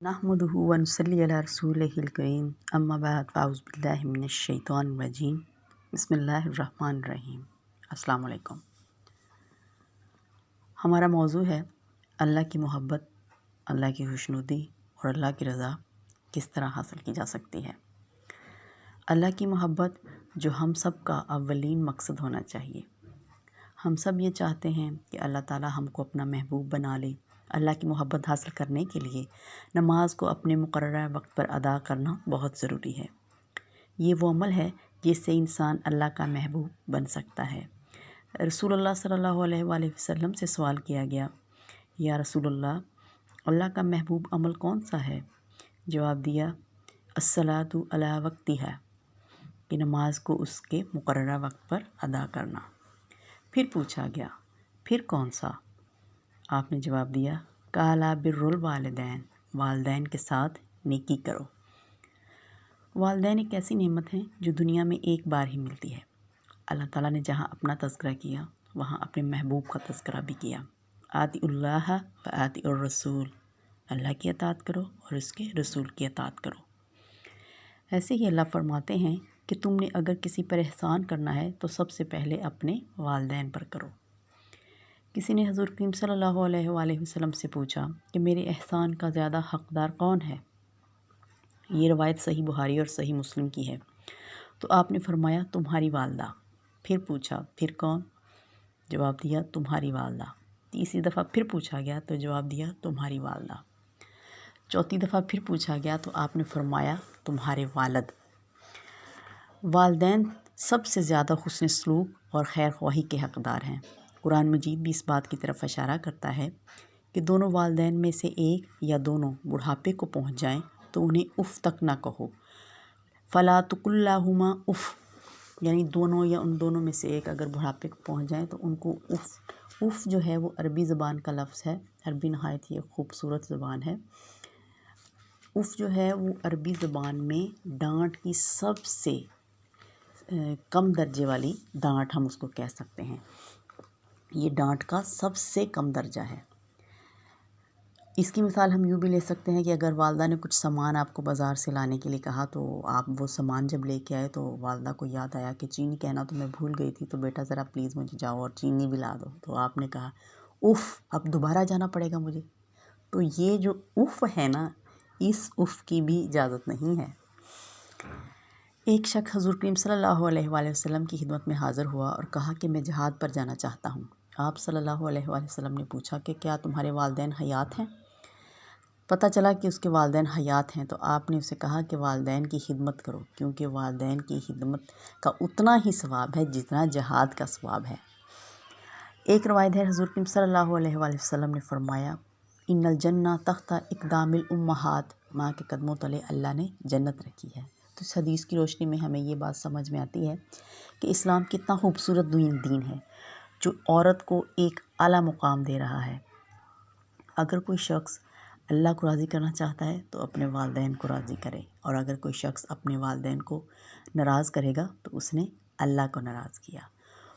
نحمده ونصلي على رسوله الكريم اما بعد فاعوذ باللہ من الشیطان الرجیم بسم اللہ الرحمن الرحیم۔ السلام علیکم۔ ہمارا موضوع ہے اللہ کی محبت، اللہ کی خوشنودی اور اللہ کی رضا کس طرح حاصل کی جا سکتی ہے۔ اللہ کی محبت جو ہم سب کا اولین مقصد ہونا چاہیے۔ ہم سب یہ چاہتے ہیں کہ اللہ تعالی ہم کو اپنا محبوب بنا لے۔ اللہ کی محبت حاصل کرنے کے لیے نماز کو اپنے مقررہ وقت پر ادا کرنا بہت ضروری ہے۔ یہ وہ عمل ہے جس سے انسان اللہ کا محبوب بن سکتا ہے۔ رسول اللہ صلی اللہ علیہ وآلہ وسلم سے سوال کیا گیا، یا رسول اللہ، اللہ کا محبوب عمل کون سا ہے؟ جواب دیا، الصلاۃ علی وقتہا، کہ نماز کو اس کے مقررہ وقت پر ادا کرنا۔ پھر پوچھا گیا، پھر کون سا؟ آپ نے جواب دیا، قالا بر الوالدین، والدین کے ساتھ نیکی کرو۔ والدین ایک ایسی نعمت ہیں جو دنیا میں ایک بار ہی ملتی ہے۔ اللہ تعالیٰ نے جہاں اپنا تذکرہ کیا وہاں اپنے محبوب کا تذکرہ بھی کیا۔ آتی اللہ و آتی الرسول، اللہ کی اطاعت کرو اور اس کے رسول کی اطاعت کرو۔ ایسے ہی اللہ فرماتے ہیں کہ تم نے اگر کسی پر احسان کرنا ہے تو سب سے پہلے اپنے والدین پر کرو۔ کسی نے حضور کریم صلی اللہ علیہ وآلہ وسلم سے پوچھا کہ میرے احسان کا زیادہ حقدار کون ہے؟ یہ روایت صحیح بخاری اور صحیح مسلم کی ہے۔ تو آپ نے فرمایا، تمہاری والدہ۔ پھر پوچھا، پھر کون؟ جواب دیا، تمہاری والدہ۔ تیسری دفعہ پھر پوچھا گیا تو جواب دیا، تمہاری والدہ۔ چوتھی دفعہ پھر پوچھا گیا تو آپ نے فرمایا، تمہارے والد۔ والدین سب سے زیادہ حسن سلوک اور خیر خواہی کے حقدار ہیں۔ قرآن مجید بھی اس بات کی طرف اشارہ کرتا ہے کہ دونوں والدین میں سے ایک یا دونوں بڑھاپے کو پہنچ جائیں تو انہیں اف تک نہ کہو۔ فلا تقل لہما اف، یعنی دونوں یا ان دونوں میں سے ایک اگر بڑھاپے کو پہنچ جائیں تو ان کو اف۔ اف جو ہے وہ عربی زبان کا لفظ ہے۔ عربی نہایت ہی خوبصورت زبان ہے۔ اف جو ہے وہ عربی زبان میں ڈانٹ کی سب سے کم درجے والی ڈانٹ ہم اس کو کہہ سکتے ہیں۔ یہ ڈانٹ کا سب سے کم درجہ ہے۔ اس کی مثال ہم یوں بھی لے سکتے ہیں کہ اگر والدہ نے کچھ سامان آپ کو بازار سے لانے کے لیے کہا تو آپ وہ سامان جب لے کے آئے تو والدہ کو یاد آیا کہ چینی کہنا تو میں بھول گئی تھی، تو بیٹا ذرا پلیز مجھے جاؤ اور چینی بھی لا دو۔ تو آپ نے کہا، اف، اب دوبارہ جانا پڑے گا مجھے۔ تو یہ جو اف ہے نا، اس اف کی بھی اجازت نہیں ہے۔ ایک شخص حضور کریم صلی اللہ علیہ وآلہ وسلم کی خدمت میں حاضر ہوا اور کہا کہ میں جہاد پر جانا چاہتا ہوں۔ آپ صلی اللہ علیہ وآلہ وسلم نے پوچھا کہ کیا تمہارے والدین حیات ہیں؟ پتہ چلا کہ اس کے والدین حیات ہیں، تو آپ نے اسے کہا کہ والدین کی خدمت کرو، کیونکہ والدین کی خدمت کا اتنا ہی ثواب ہے جتنا جہاد کا ثواب ہے۔ ایک روایت ہے، حضور کریم صلی اللہ علیہ وآلہ وسلم نے فرمایا، ان الجنہ تحت اقدام الامہات، ماں کے قدموں تلے اللہ نے جنت رکھی ہے۔ تو اس حدیث کی روشنی میں ہمیں یہ بات سمجھ میں آتی ہے کہ اسلام کتنا خوبصورت دین ہے جو عورت کو ایک اعلیٰ مقام دے رہا ہے۔ اگر کوئی شخص اللہ کو راضی کرنا چاہتا ہے تو اپنے والدین کو راضی کرے، اور اگر کوئی شخص اپنے والدین کو ناراض کرے گا تو اس نے اللہ کو ناراض کیا۔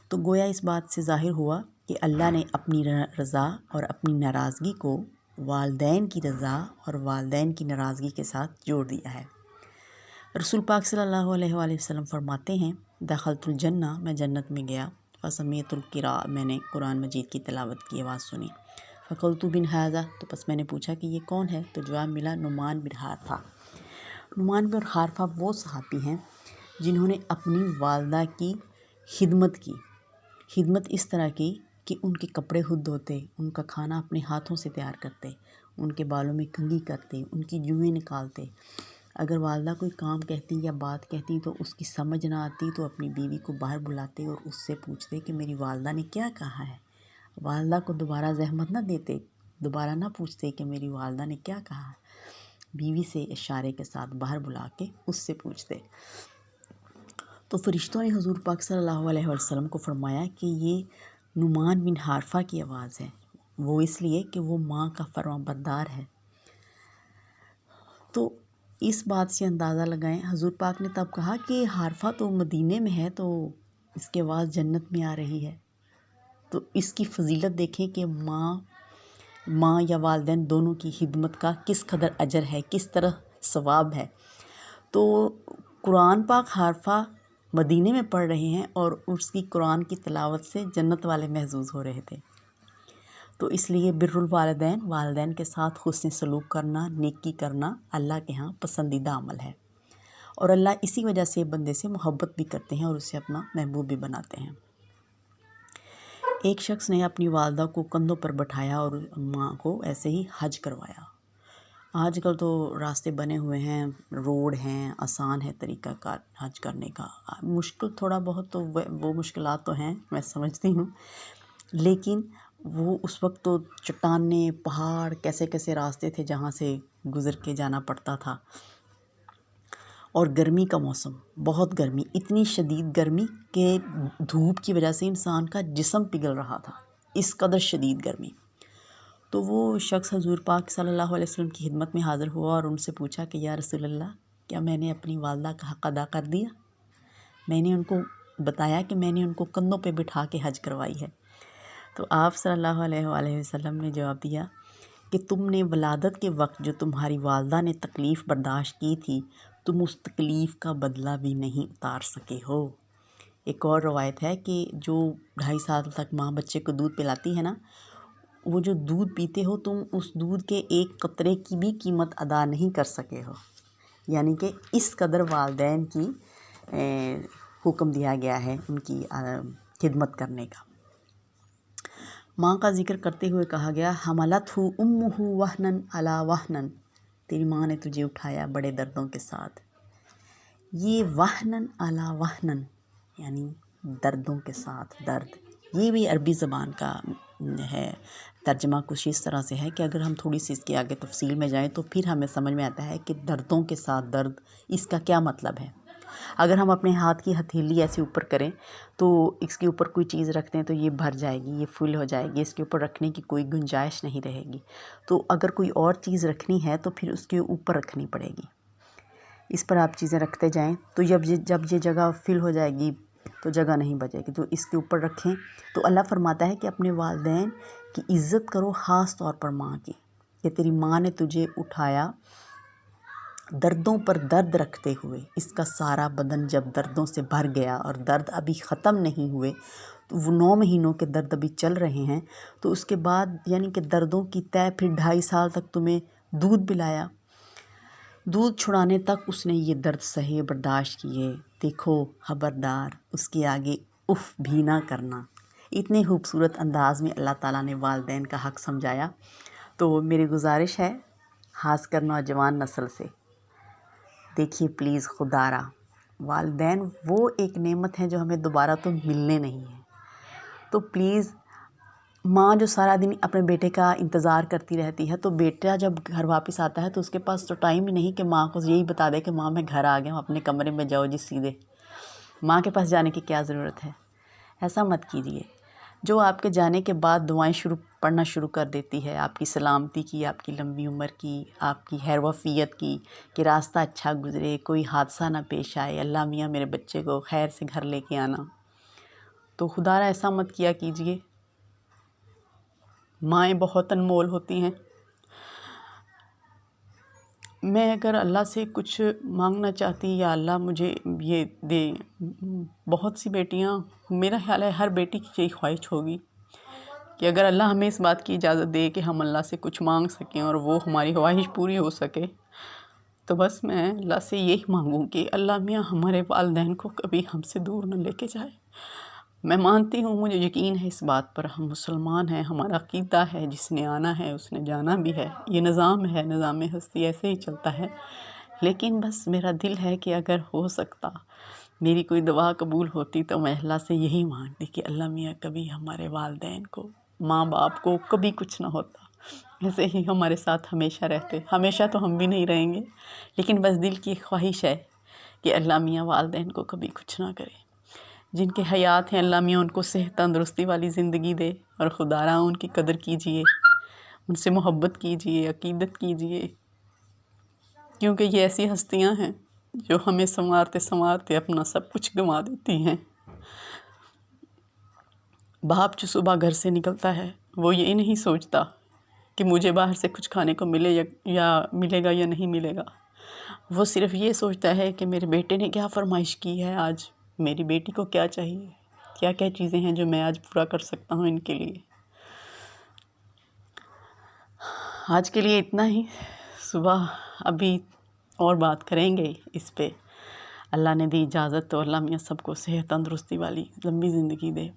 تو گویا اس بات سے ظاہر ہوا کہ اللہ نے اپنی رضا اور اپنی ناراضگی کو والدین کی رضا اور والدین کی ناراضگی کے ساتھ جوڑ دیا ہے۔ رسول پاک صلی اللہ علیہ وآلہ وسلم فرماتے ہیں، دخلت الجنہ، میں جنت میں گیا، فسمعت القراء، میں نے قرآن مجید کی تلاوت کی آواز سنی، فقلت بن ھذا، تو پس میں نے پوچھا کہ یہ کون ہے؟ تو جواب ملا، نعمان بن حارثہ۔ نعمان بن حارثہ وہ صحابی ہیں جنہوں نے اپنی والدہ کی خدمت کی۔ خدمت اس طرح کی کہ ان کے کپڑے خود دھوتے، ان کا کھانا اپنے ہاتھوں سے تیار کرتے، ان کے بالوں میں کنگھی کرتے، ان کی جوئیں نکالتے۔ اگر والدہ کوئی کام کہتی یا بات کہتی تو اس کی سمجھ نہ آتی تو اپنی بیوی کو باہر بلاتے اور اس سے پوچھتے کہ میری والدہ نے کیا کہا ہے۔ والدہ کو دوبارہ زحمت نہ دیتے، دوبارہ نہ پوچھتے کہ میری والدہ نے کیا کہا ہے، بیوی سے اشارے کے ساتھ باہر بلا کے اس سے پوچھتے۔ تو فرشتوں نے حضور پاک صلی اللہ علیہ وسلم کو فرمایا کہ یہ نعمان بن حارثہ کی آواز ہے، وہ اس لیے کہ وہ ماں کا فرمانبردار ہے۔ تو اس بات سے اندازہ لگائیں، حضور پاک نے تب کہا کہ حارثہ تو مدینے میں ہے تو اس کی آواز جنت میں آ رہی ہے۔ تو اس کی فضیلت دیکھیں کہ ماں ماں یا والدین دونوں کی خدمت کا کس قدر اجر ہے، کس طرح ثواب ہے۔ تو قرآن پاک حارثہ مدینے میں پڑھ رہے ہیں اور اس کی قرآن کی تلاوت سے جنت والے محظوظ ہو رہے تھے۔ تو اس لیے بر الوالدین، والدین کے ساتھ حسن سلوک کرنا، نیکی کرنا اللہ کے ہاں پسندیدہ عمل ہے، اور اللہ اسی وجہ سے بندے سے محبت بھی کرتے ہیں اور اسے اپنا محبوب بھی بناتے ہیں۔ ایک شخص نے اپنی والدہ کو کندھوں پر بٹھایا اور ماں کو ایسے ہی حج کروایا۔ آج کل تو راستے بنے ہوئے ہیں، روڈ ہیں، آسان ہے طریقہ کار حج کرنے کا۔ مشکل تھوڑا بہت تو وہ مشکلات تو ہیں، میں سمجھتی ہوں، لیکن وہ اس وقت تو چٹانیں، پہاڑ، کیسے کیسے راستے تھے جہاں سے گزر کے جانا پڑتا تھا، اور گرمی کا موسم، بہت گرمی، اتنی شدید گرمی کہ دھوپ کی وجہ سے انسان کا جسم پگھل رہا تھا، اس قدر شدید گرمی۔ تو وہ شخص حضور پاک صلی اللہ علیہ وسلم کی خدمت میں حاضر ہوا اور ان سے پوچھا کہ یا رسول اللہ، کیا میں نے اپنی والدہ کا حق ادا کر دیا؟ میں نے ان کو بتایا کہ میں نے ان کو کندھوں پہ بٹھا کے حج کروائی ہے۔ تو آپ صلی اللہ علیہ وآلہ وسلم نے جواب دیا کہ تم نے ولادت کے وقت جو تمہاری والدہ نے تکلیف برداشت کی تھی، تم اس تکلیف کا بدلہ بھی نہیں اتار سکے ہو۔ ایک اور روایت ہے کہ جو 2.5 سال تک ماں بچے کو دودھ پلاتی ہے نا، وہ جو دودھ پیتے ہو تم، اس دودھ کے ایک قطرے کی بھی قیمت ادا نہیں کر سکے ہو، یعنی کہ اس قدر والدین کی حکم دیا گیا ہے ان کی خدمت کرنے کا۔ ماں کا ذکر کرتے ہوئے کہا گیا حملتہ امہ وہنن علی وہنن، تیری ماں نے تجھے اٹھایا بڑے دردوں کے ساتھ۔ یہ وہنن علی وہنن یعنی دردوں کے ساتھ درد، یہ بھی عربی زبان کا ہے ترجمہ کچھ اس طرح سے ہے کہ اگر ہم تھوڑی سی اس کے آگے تفصیل میں جائیں تو پھر ہمیں سمجھ میں آتا ہے کہ دردوں کے ساتھ درد، اس کا کیا مطلب ہے۔ اگر ہم اپنے ہاتھ کی ہتھیلی ایسے اوپر کریں تو اس کے اوپر کوئی چیز رکھتے ہیں تو یہ بھر جائے گی، یہ فل ہو جائے گی، اس کے اوپر رکھنے کی کوئی گنجائش نہیں رہے گی۔ تو اگر کوئی اور چیز رکھنی ہے تو پھر اس کے اوپر رکھنی پڑے گی، اس پر آپ چیزیں رکھتے جائیں تو جب یہ جگہ فل ہو جائے گی تو جگہ نہیں بچے گی، تو اس کے اوپر رکھیں۔ تو اللہ فرماتا ہے کہ اپنے والدین کی عزت کرو، خاص طور پر ماں کی، کہ تیری ماں نے تجھے اٹھایا دردوں پر درد رکھتے ہوئے، اس کا سارا بدن جب دردوں سے بھر گیا اور درد ابھی ختم نہیں ہوئے، تو وہ 9 مہینوں کے درد ابھی چل رہے ہیں، تو اس کے بعد یعنی کہ دردوں کی طے پھر 2.5 سال تک تمہیں دودھ پلایا، دودھ چھڑانے تک اس نے یہ درد سہے، برداشت کیے۔ دیکھو خبردار اس کے آگے اف بھی نہ کرنا۔ اتنے خوبصورت انداز میں اللہ تعالیٰ نے والدین کا حق سمجھایا۔ تو میری گزارش ہے خاص کر نوجوان نسل سے، دیکھیے پلیز خدا را، والدین وہ ایک نعمت ہے جو ہمیں دوبارہ تو ملنے نہیں ہیں۔ تو پلیز ماں جو سارا دن اپنے بیٹے کا انتظار کرتی رہتی ہے، تو بیٹا جب گھر واپس آتا ہے تو اس کے پاس تو ٹائم ہی نہیں کہ ماں کو یہی بتا دے کہ ماں میں گھر آ گیا ہوں، اپنے کمرے میں جاؤ جی سیدھے۔ ماں کے پاس جانے کی کیا ضرورت ہے؟ ایسا مت کیجیے۔ جو آپ کے جانے کے بعد دعائیں پڑھنا شروع کر دیتی ہے، آپ کی سلامتی کی، آپ کی لمبی عمر کی، آپ کی خیر وفیت کی، کہ راستہ اچھا گزرے، کوئی حادثہ نہ پیش آئے، اللہ میاں میرے بچے کو خیر سے گھر لے کے آنا، تو خدا را ایسا مت کیا کیجیے۔ مائیں بہت انمول ہوتی ہیں۔ میں اگر اللہ سے کچھ مانگنا چاہتی یا اللہ مجھے یہ دے، بہت سی بیٹیاں، میرا خیال ہے ہر بیٹی کی یہی خواہش ہوگی کہ اگر اللہ ہمیں اس بات کی اجازت دے کہ ہم اللہ سے کچھ مانگ سکیں اور وہ ہماری خواہش پوری ہو سکے، تو بس میں اللہ سے یہی مانگوں کہ اللہ میاں ہمارے والدین کو کبھی ہم سے دور نہ لے کے جائے۔ میں مانتی ہوں، مجھے یقین ہے اس بات پر، ہم مسلمان ہیں، ہمارا عقیدہ ہے، جس نے آنا ہے اس نے جانا بھی ہے، یہ نظام ہے، نظام ہستی ایسے ہی چلتا ہے۔ لیکن بس میرا دل ہے کہ اگر ہو سکتا، میری کوئی دعا قبول ہوتی تو میں اللہ سے یہی مانگتی کہ اللہ میاں کبھی ہمارے والدین کو، ماں باپ کو کبھی کچھ نہ ہوتا، ایسے ہی ہمارے ساتھ ہمیشہ رہتے۔ ہمیشہ تو ہم بھی نہیں رہیں گے، لیکن بس دل کی خواہش ہے کہ اللہ میاں والدین کو کبھی کچھ نہ کرے۔ جن کے حیات ہیں اللہ میاں ان کو صحت تندرستی والی زندگی دے، اور خدا را ان کی قدر کیجئے، ان سے محبت کیجئے، عقیدت کیجئے، کیونکہ یہ ایسی ہستیاں ہیں جو ہمیں سنوارتے سنوارتے اپنا سب کچھ گنوا دیتی ہیں۔ باپ جو صبح گھر سے نکلتا ہے وہ یہ نہیں سوچتا کہ مجھے باہر سے کچھ کھانے کو ملے یا ملے گا یا نہیں ملے گا. وہ صرف یہ سوچتا ہے کہ میرے بیٹے نے کیا فرمائش کی ہے آج، میری بیٹی کو کیا چاہیے، کیا کیا چیزیں ہیں جو میں آج پورا کر سکتا ہوں ان کے لیے. آج کے لیے اتنا ہی. صبح ابھی اور بات کریں گے اس پہ. اللہ نے دی اجازت تو اللہ میاں سب کو صحت تندرستی والی لمبی زندگی دے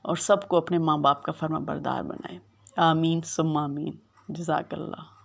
اور سب کو اپنے ماں باپ کا فرما بردار بنائے. آمین ثم آمین. جزاک اللہ.